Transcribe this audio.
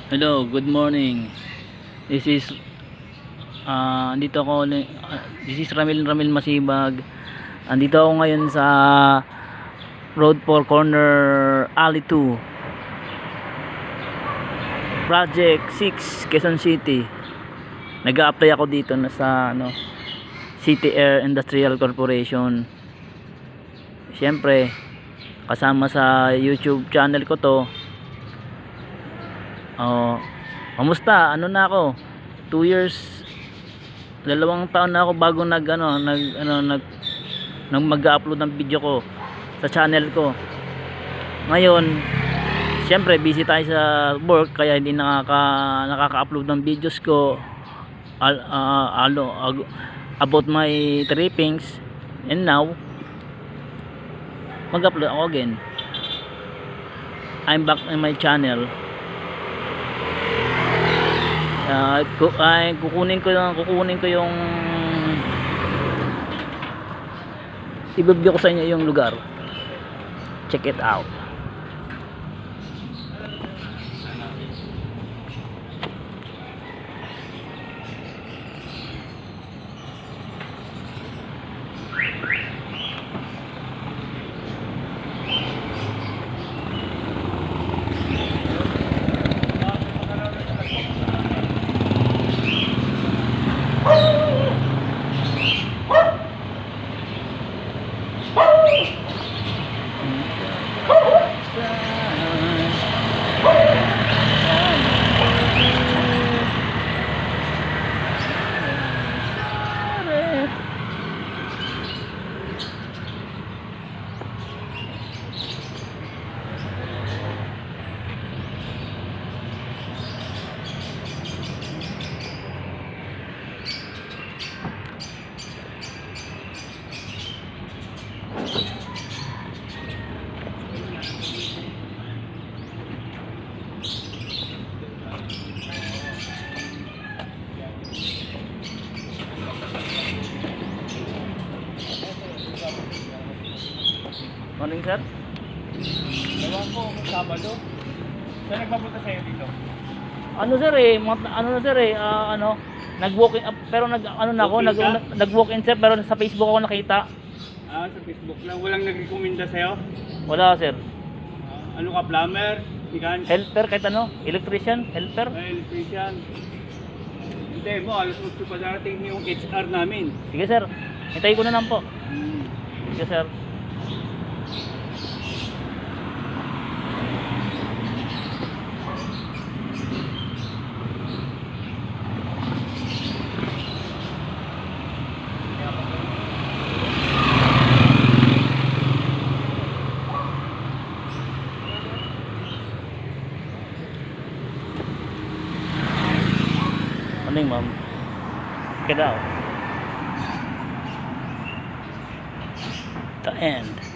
Hello, good morning. This is andito ako this is Ramil Masibag. Andito ako ngayon sa Road 4 Corner Alley 2. Project 6 Quezon City. Nag-a-apply ako dito na sa City Air Industrial Corporation. Siyempre, kasama sa YouTube channel ko to. Kamusta? Ano na ako? 2 years, 2 taon na ako bago nag mag-upload ng video ko sa channel ko. Ngayon, siyempre busy tayo sa work kaya hindi nakaka-upload ng videos ko about my trippings. And now, mag-upload ako again. I'm back in my channel. Kukunin ko yung i-review ko sa inyo yung lugar. Check it out. Morning, sir. Ewan ko kung Sabado. Saan nagpapunta sa'yo dito? Nag-walk-in pero nag-walk-in sir, pero sa Facebook ako nakita. Sa Facebook lang. Walang nag-recommenda sa'yo? Wala, sir. Ano ka, plumber? Mechanic? Helper, kahit electrician, helper. Electrician? Hindi mo, alas 8 pa darating yung HR namin. Sige, sir. Hintayin ko na lang po. Sige, sir. Morning, ma'am. Get out. The end.